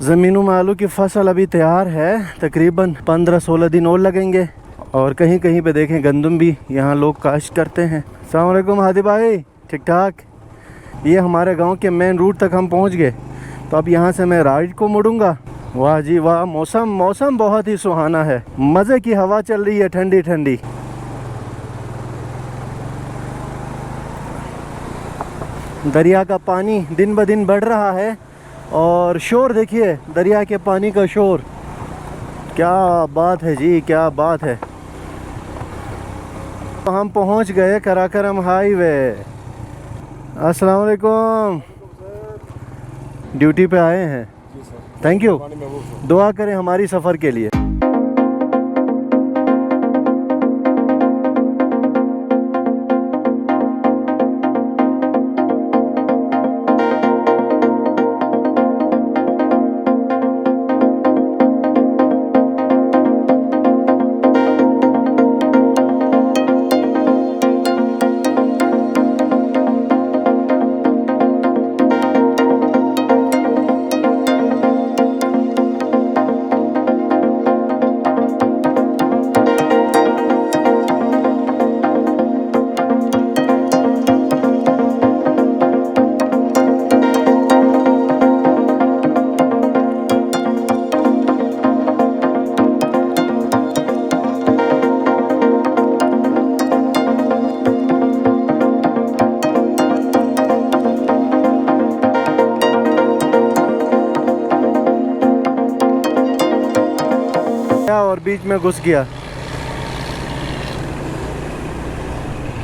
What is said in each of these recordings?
ज़मीनों में आलू की फसल अभी तैयार है, तकरीबन 15-16 दिन और लगेंगे। और कहीं कहीं पे देखें गंदम भी यहाँ लोग काश्त करते हैं। अस्सलाम वालेकुम हादी भाई, ठीक ठाक। ये हमारे गांव के मेन रूट तक हम पहुँच गए, तो अब यहाँ से मैं राइट को मुड़ूंगा। वाह जी वाह, मौसम बहुत ही सुहाना है, मज़े की हवा चल रही है ठंडी ठंडी। दरिया का पानी दिन ब दिन बढ़ रहा है और शोर देखिए दरिया के पानी का शोर, क्या बात है जी, क्या बात है। तो हम पहुंच गए कराकरम हाईवे। अस्सलाम वालेकुम, ड्यूटी पे आए हैं। थैंक यू, दुआ करें हमारी सफ़र के लिए। और बीच में घुस गया।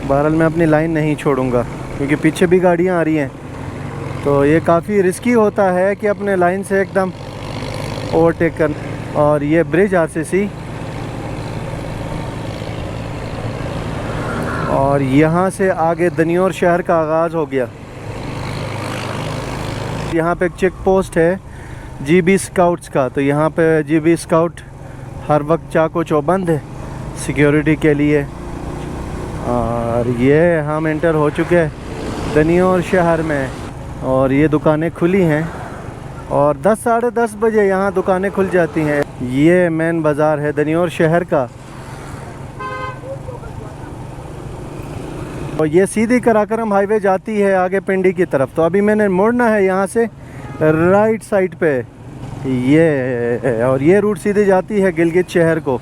बहरहाल मैं अपनी लाइन नहीं छोड़ूंगा क्योंकि पीछे भी गाड़ियां आ रही हैं, तो ये काफ़ी रिस्की होता है कि अपने लाइन से एकदम ओवरटेक कर। और ये ब्रिज आरसीसी, और यहाँ से आगे दनियोर शहर का आगाज़ हो गया। यहाँ पे एक चेक पोस्ट है जीबी स्काउट्स का, तो यहाँ पे जीबी स्काउट हर वक्त चाको चौबंद है सिक्योरिटी के लिए। और ये हम एंटर हो चुके हैं दनियोर शहर में, और ये दुकानें खुली हैं और 10 साढ़े 10 बजे यहाँ दुकानें खुल जाती हैं। ये मेन बाज़ार है दनियोर शहर का, और ये सीधी कराकरम हाईवे जाती है आगे पिंडी की तरफ। तो अभी मैंने मुड़ना है यहाँ से राइट साइड पे, ये और ये रूट सीधे जाती है गिलगित शहर को,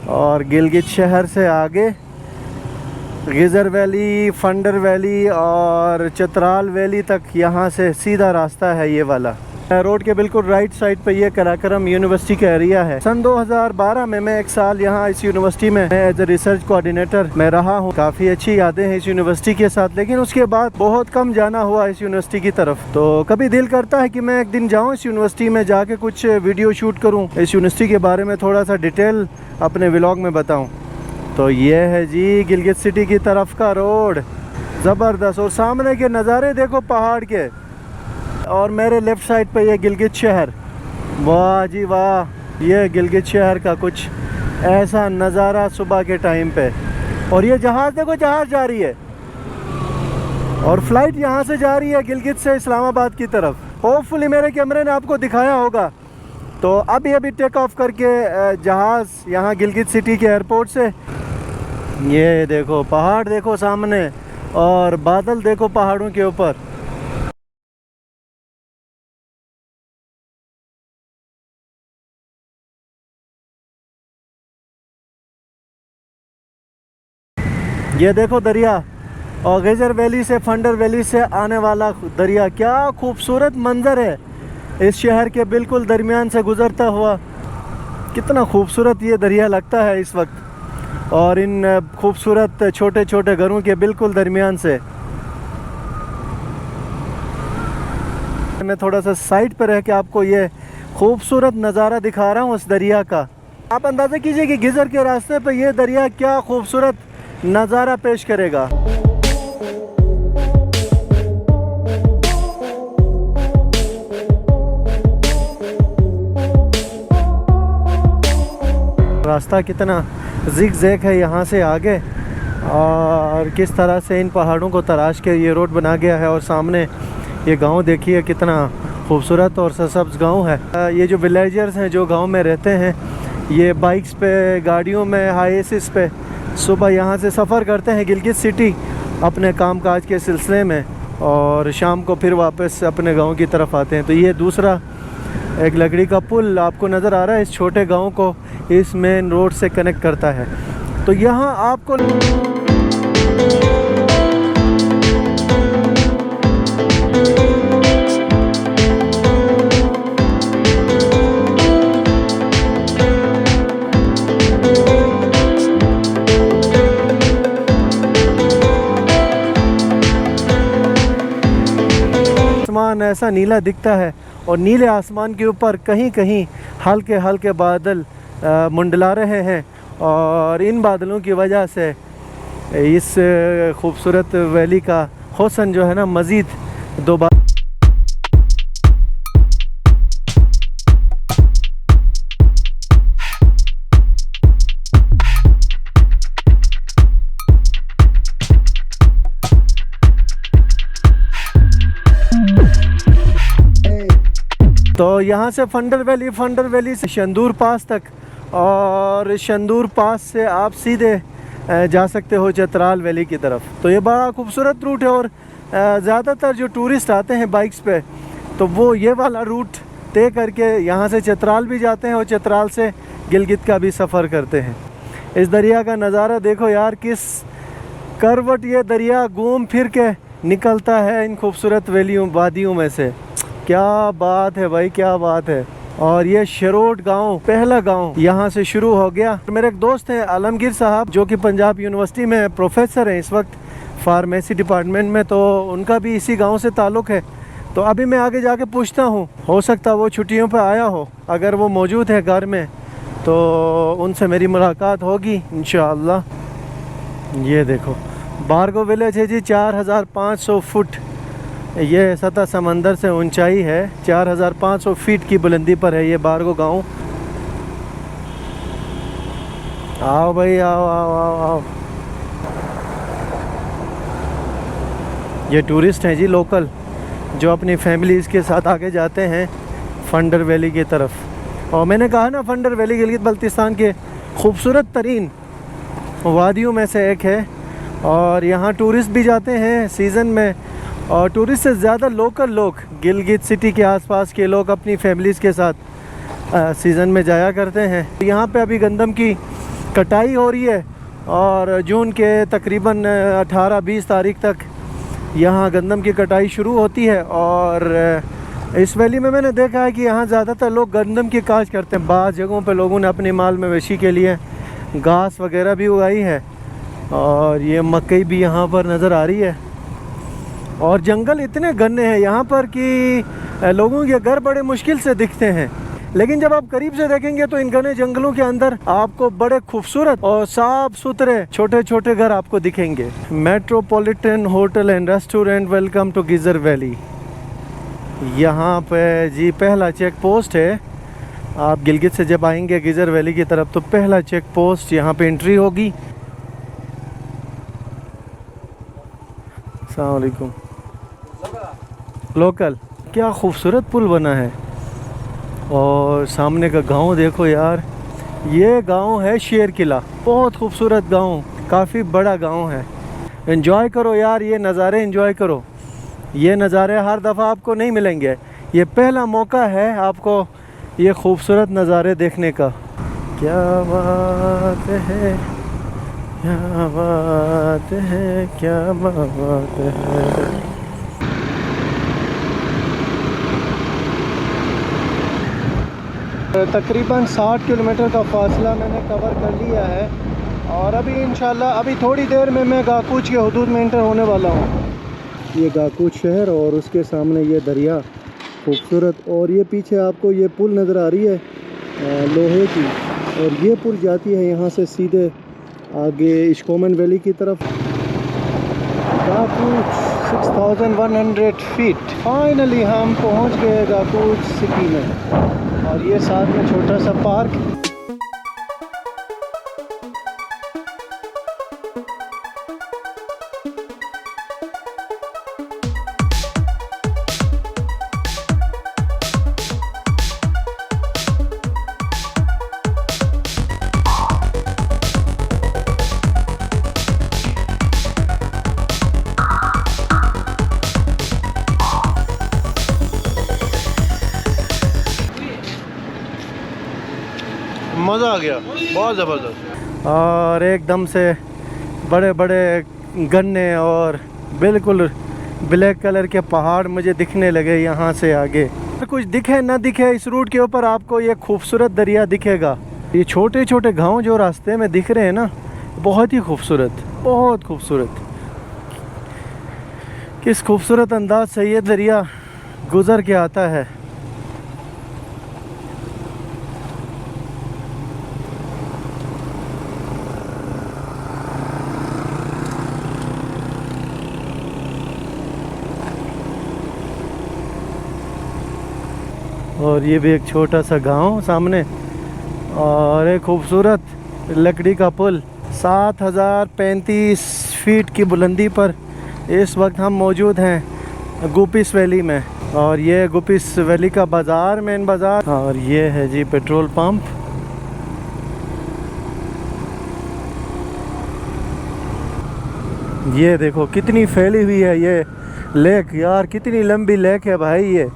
और गिलगित शहर से आगे गिज़र वैली, फंडर वैली और चित्राल वैली तक यहाँ से सीधा रास्ता है ये वाला। रोड के बिल्कुल राइट साइड पे ये कराकरम यूनिवर्सिटी का एरिया है। सन 2012 में मैं एक साल यहाँ इस यूनिवर्सिटी में एज ए रिसर्च कोऑर्डिनेटर मैं रहा हूँ। काफ़ी अच्छी यादें हैं इस यूनिवर्सिटी के साथ, लेकिन उसके बाद बहुत कम जाना हुआ इस यूनिवर्सिटी की तरफ। तो कभी दिल करता है कि मैं एक दिन जाऊँ इस यूनिवर्सिटी में, जाके कुछ वीडियो शूट करूँ, इस यूनिवर्सिटी के बारे में थोड़ा सा डिटेल अपने व्लॉग में बताऊँ। तो ये है जी गिलगित सिटी की तरफ का रोड, ज़बरदस्त। और सामने के नज़ारे देखो पहाड़ के, और मेरे लेफ़्ट साइड पे ये गिलगित शहर। वाह जी वाह, ये गिलगित शहर का कुछ ऐसा नज़ारा सुबह के टाइम पे। और ये जहाज़ देखो, जहाज़ जा रही है और फ्लाइट यहाँ से जा रही है गिलगित से इस्लामाबाद की तरफ। होपफुली मेरे कैमरे ने आपको दिखाया होगा। तो अभी टेक ऑफ करके जहाज़ यहाँ गिलगित सिटी के एयरपोर्ट से। ये देखो पहाड़ देखो सामने, और बादल देखो पहाड़ों के ऊपर। ये देखो दरिया, और गिज़र वैली से, फंडर वैली से आने वाला दरिया। क्या खूबसूरत मंजर है इस शहर के बिल्कुल दरमियान से गुज़रता हुआ। कितना खूबसूरत ये दरिया लगता है इस वक्त, और इन खूबसूरत छोटे छोटे घरों के बिल्कुल दरमियान से। मैं थोड़ा सा साइड पर रह के आपको ये खूबसूरत नज़ारा दिखा रहा हूँ उस दरिया का। आप अंदाज़ा कीजिए कि गिज़र के रास्ते पे ये दरिया क्या खूबसूरत नज़ारा पेश करेगा। रास्ता कितना ज़िग-ज़ैग है यहाँ से आगे, और किस तरह से इन पहाड़ों को तराश के ये रोड बना गया है। और सामने ये गांव देखिए कितना खूबसूरत और सरसब्ज गांव है। ये जो विलेजर्स हैं जो गांव में रहते हैं, ये बाइक्स पे, गाड़ियों में, हाईएसिस पे सुबह यहाँ से सफ़र करते हैं गिलगित सिटी अपने कामकाज के सिलसिले में, और शाम को फिर वापस अपने गांव की तरफ आते हैं। तो ये दूसरा एक लकड़ी का पुल आपको नज़र आ रहा है, इस छोटे गांव को इस मेन रोड से कनेक्ट करता है। तो यहाँ आपको आसमान ऐसा नीला दिखता है, और नीले आसमान के ऊपर कहीं कहीं हल्के हल्के बादल मंडला रहे हैं, और इन बादलों की वजह से इस खूबसूरत वैली का हुस्न जो है ना मज़ीद दोबारा। तो यहाँ से फंडर वैली से शंदूर पास तक, और शंदूर पास से आप सीधे जा सकते हो चतराल वैली की तरफ। तो ये बड़ा खूबसूरत रूट है, और ज़्यादातर जो टूरिस्ट आते हैं बाइक्स पे तो वो ये वाला रूट तय करके यहाँ से चतराल भी जाते हैं, और चतराल से गिलगित का भी सफ़र करते हैं। इस दरिया का नज़ारा देखो यार, किस करवट ये दरिया घूम फिर के निकलता है इन खूबसूरत वैलियों वादियों में से। क्या बात है भाई, क्या बात है। और ये शरोट गांव, पहला गांव यहाँ से शुरू हो गया। मेरे एक दोस्त हैं आलमगीर साहब, जो कि पंजाब यूनिवर्सिटी में प्रोफेसर हैं इस वक्त फार्मेसी डिपार्टमेंट में, तो उनका भी इसी गांव से ताल्लुक़ है। तो अभी मैं आगे जाके पूछता हूँ, हो सकता वो छुट्टियों पे आया हो, अगर वो मौजूद है घर में तो उनसे मेरी मुलाकात होगी इंशाअल्लाह। ये देखो बारगो विलेज है जी, 4500 फुट ये सतह समंदर से ऊंचाई है, 4500 फीट की बुलंदी पर है ये बारगो गांव। आओ भाई, आओ आओ आओ आओ। ये टूरिस्ट हैं जी लोकल, जो अपनी फैमिलीज़ के साथ आगे जाते हैं फंडर वैली की तरफ। और मैंने कहा ना, फंडर वैली गिलगित बल्तिस्तान के खूबसूरत तरीन वादियों में से एक है, और यहाँ टूरिस्ट भी जाते हैं सीज़न में, और टूरिस्ट से ज़्यादा लोकल लोग, गिलगित सिटी के आसपास के लोग अपनी फैमिलीज़ के साथ सीज़न में जाया करते हैं। यहाँ पे अभी गंदम की कटाई हो रही है, और जून के तकरीबन 18-20 तारीख तक यहाँ गंदम की कटाई शुरू होती है। और इस वैली में मैंने देखा है कि यहाँ ज़्यादातर लोग गंदम की काश्त करते हैं। बाज़ जगहों पे लोगों ने अपनी माल मवेशी के लिए घास वगैरह भी उगाई है, और ये मकई भी यहाँ पर नज़र आ रही है। और जंगल इतने घने हैं यहाँ पर कि लोगों के घर बड़े मुश्किल से दिखते हैं, लेकिन जब आप करीब से देखेंगे तो इन घने जंगलों के अंदर आपको बड़े खूबसूरत और साफ सुथरे छोटे छोटे घर आपको दिखेंगे। Metropolitan hotel and restaurant, welcome to Ghizer valley. यहाँ पे जी पहला चेक पोस्ट है। आप गिलगित से जब आएंगे गिजर वैली की तरफ तो पहला चेक पोस्ट यहाँ पे एंट्री होगी। अस्सलाम वालेकुम। लोकल, क्या खूबसूरत पुल बना है। और सामने का गांव देखो यार, ये गांव है शेर किला, बहुत खूबसूरत गांव, काफ़ी बड़ा गांव है। एंजॉय करो यार, ये नज़ारे एंजॉय करो। ये नज़ारे हर दफ़ा आपको नहीं मिलेंगे, ये पहला मौका है आपको ये खूबसूरत नज़ारे देखने का। क्या बात है, क्या बात है, क्या बात है। तकरीबन 60 किलोमीटर का फासला मैंने कवर कर लिया है, और अभी इंशाल्लाह अभी थोड़ी देर में मैं गाकूच के हदूद में इंटर होने वाला हूँ। ये गाकूच शहर और उसके सामने ये दरिया खूबसूरत, और ये पीछे आपको ये पुल नज़र आ रही है लोहे की, और ये पुल जाती है यहाँ से सीधे आगे इश्कोमन वैली की तरफ। गाकूच 6100 फीट। फाइनली हम पहुँच गए गाकूच सिटी में, और ये साथ में छोटा सा पार्क। मज़ा आ गया, बहुत ज़बरदस्त। और एकदम से बड़े बड़े गन्ने और बिल्कुल ब्लैक कलर के पहाड़ मुझे दिखने लगे यहाँ से आगे। कुछ दिखे ना दिखे, इस रूट के ऊपर आपको ये खूबसूरत दरिया दिखेगा। ये छोटे छोटे गांव जो रास्ते में दिख रहे हैं ना, बहुत ही खूबसूरत, बहुत खूबसूरत। किस खूबसूरत अंदाज से ये दरिया गुज़र के आता है। और ये भी एक छोटा सा गांव सामने, और एक खूबसूरत लकड़ी का पुल। 7035 फीट की बुलंदी पर इस वक्त हम मौजूद हैं गुपिस वैली में। और ये गुपिस वैली का बाज़ार, मेन बाज़ार। और ये है जी पेट्रोल पंप। ये देखो कितनी फैली हुई है ये लेक, यार कितनी लंबी लेक है भाई ये।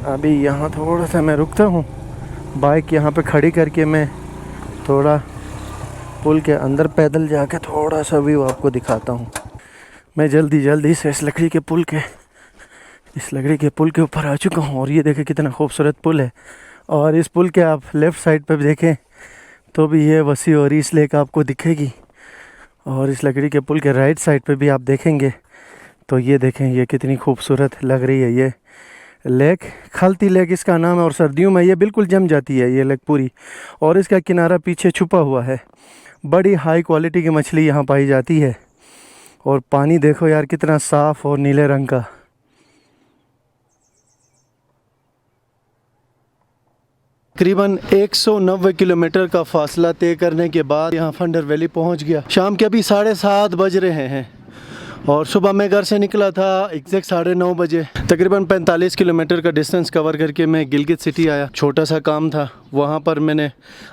अभी यहाँ थोड़ा सा मैं रुकता हूँ, बाइक यहाँ पे खड़ी करके मैं थोड़ा पुल के अंदर पैदल जाके थोड़ा सा व्यू आपको दिखाता हूँ। मैं जल्दी से इस लकड़ी के पुल के ऊपर आ चुका हूँ। और ये देखें कितना खूबसूरत पुल है। और इस पुल के आप लेफ़्ट साइड पे भी देखें तो भी ये वसी और इस लेक आपको दिखेगी। और इस लकड़ी के पुल के राइट साइड पे भी आप देखेंगे तो ये देखें ये कितनी खूबसूरत लग रही है ये लेक। खलती लेक इसका नाम है। और सर्दियों में ये बिल्कुल जम जाती है ये लेक पूरी। और इसका किनारा पीछे छुपा हुआ है। बड़ी हाई क्वालिटी की मछली यहाँ पाई जाती है। और पानी देखो यार कितना साफ़ और नीले रंग का। तकरीबन 190 किलोमीटर का फासला तय करने के बाद यहाँ फंडर वैली पहुँच गया। शाम के अभी 7:30 बज रहे हैं। और सुबह मैं घर से निकला था एग्जैक्ट 9:30 बजे। तकरीबन 45 किलोमीटर का डिस्टेंस कवर करके मैं गिलगित सिटी आया। छोटा सा काम था, वहाँ पर मैंने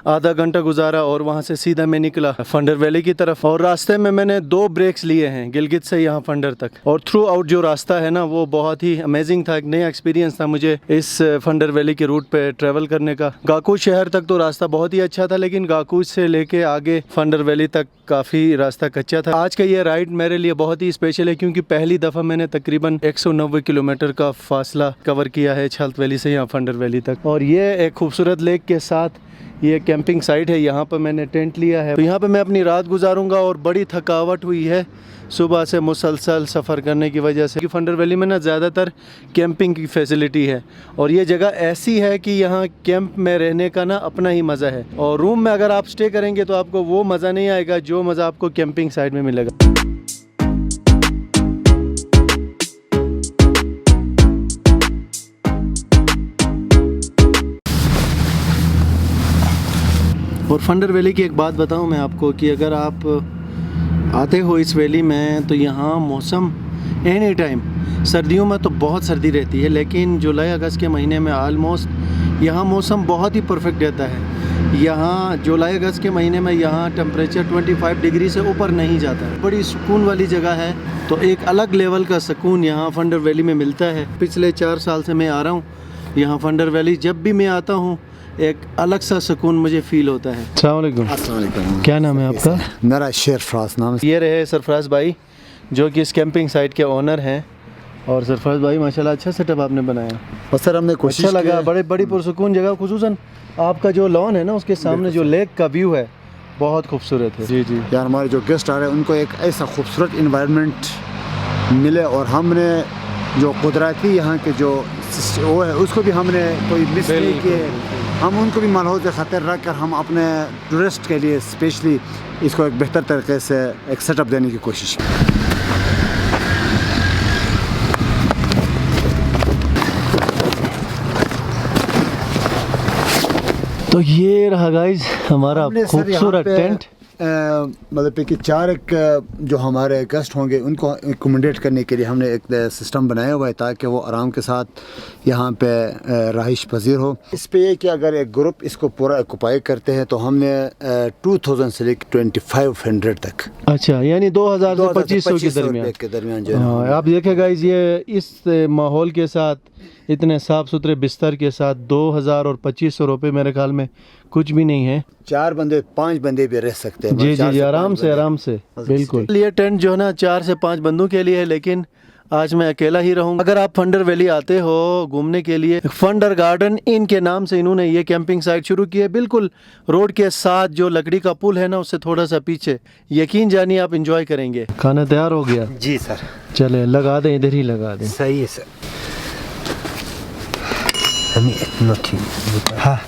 आधा घंटा गुजारा और वहाँ से सीधा मैं निकला फंडर वैली की तरफ। और रास्ते में मैंने 2 ब्रेक्स लिए हैं गिलगित से यहाँ फंडर तक। और थ्रू आउट जो रास्ता है ना वो बहुत ही अमेजिंग था। एक नया एक्सपीरियंस था मुझे इस फंडर वैली के रूट पे ट्रैवल करने का। गाकूज शहर तक तो रास्ता बहुत ही अच्छा था, लेकिन गाकूज से लेके आगे फंडर वैली तक काफ़ी रास्ता कच्चा था। आज का ये राइड मेरे लिए बहुत ही स्पेशल है क्योंकि पहली दफ़ा मैंने तकरीबन 190 किलोमीटर का फासला कवर किया है छल्त वैली से यहाँ फंडर वैली तक। और ये एक खूबसूरत लेक के साथ ये कैंपिंग साइट है। यहाँ पर मैंने टेंट लिया है, तो यहाँ पे मैं अपनी रात गुजारूंगा। और बड़ी थकावट हुई है सुबह से मुसलसल सफ़र करने की वजह से। फंडर वैली में ना ज़्यादातर कैंपिंग की फैसिलिटी है। और ये जगह ऐसी है कि यहाँ कैंप में रहने का ना अपना ही मज़ा है। और रूम में अगर आप स्टे करेंगे तो आपको वो मज़ा नहीं आएगा जो मज़ा आपको कैंपिंग साइट में मिलेगा। और फंडर वैली की एक बात बताऊं मैं आपको कि अगर आप आते हो इस वैली में तो यहाँ मौसम एनी टाइम, सर्दियों में तो बहुत सर्दी रहती है, लेकिन जुलाई अगस्त के महीने में आलमोस्ट यहाँ मौसम बहुत ही परफेक्ट रहता है। यहाँ जुलाई अगस्त के महीने में यहाँ टेम्परेचर 25 डिग्री से ऊपर नहीं जाता। बड़ी सुकून वाली जगह है, तो एक अलग लेवल का सुकून यहाँ फंडर वैली में मिलता है। पिछले 4 साल से मैं आ रहा हूँ यहाँ फंडर वैली। जब भी मैं आता हूँ एक अलग सा सुकून मुझे फील होता है। अस्सलाम वालेकुम। क्या नाम है आपका? मेरा सरफराज नाम है। ये रहे सरफराज भाई जो कि इस कैंपिंग साइट के ओनर हैं। और सरफराज भाई माशाल्लाह अच्छा सेटअप आपने बनाया। और सर हमने कोशिश अच्छा लगा, बड़ी पुरसुकून जगह। खुसूसन आपका जो लॉन है ना उसके सामने जो लेक का व्यू है बहुत खूबसूरत है। जी जी यार, हमारे जो गेस्ट आ रहे हैं उनको एक ऐसा खूबसूरत इन्वायरमेंट मिले और हमने जो कुदरती यहाँ के जो वो है उसको भी हमने कोई मिस नहीं किए। हम उनको भी माहौल से ख़तर रख कर हम अपने टूरिस्ट के लिए स्पेशली इसको एक बेहतर तरीके से एक सेटअप देने की कोशिश की। तो ये रहा गाइस हमारा खूबसूरत टेंट। मतलब कि 4 जो हमारे गेस्ट होंगे उनको एकोमोडेट करने के लिए हमने एक सिस्टम बनाया हुआ है ताकि वो आराम के साथ यहाँ पे रहाइश पजीर हो। इस पे ये कि अगर एक ग्रुप इसको पूरा ऑक्युपाई करते हैं तो हमने 2000 से लेकर 2500 तक। अच्छा, यानी 2000 से 2500 के दरमियान जो आप देखें गाइस, ये इस माहौल के साथ इतने साफ़ सुथरे बिस्तर के साथ 2000 और 2500 रुपये मेरे ख्याल में कुछ भी नहीं है। 4 बंदे 5 बंदे भी रह सकते हैं। जी जी 4 जी, से आराम 5 से बंदे। आराम से बिल्कुल। ये टेंट जो है ना 4 से 5 बंदों के लिए है, लेकिन आज मैं अकेला ही रहूँगा। अगर आप फंडर वैली आते हो घूमने के लिए, फंडर गार्डन इन के नाम से इन्होंने ये कैंपिंग साइट शुरू की है, बिल्कुल रोड के साथ जो लकड़ी का पुल है ना उससे थोड़ा सा पीछे। यकीन जानिए आप इंजॉय करेंगे। खाना तैयार हो गया? जी सर। चले लगा दें, इधर ही लगा दें। सही है सर। हमें इतना ठीक। हाँ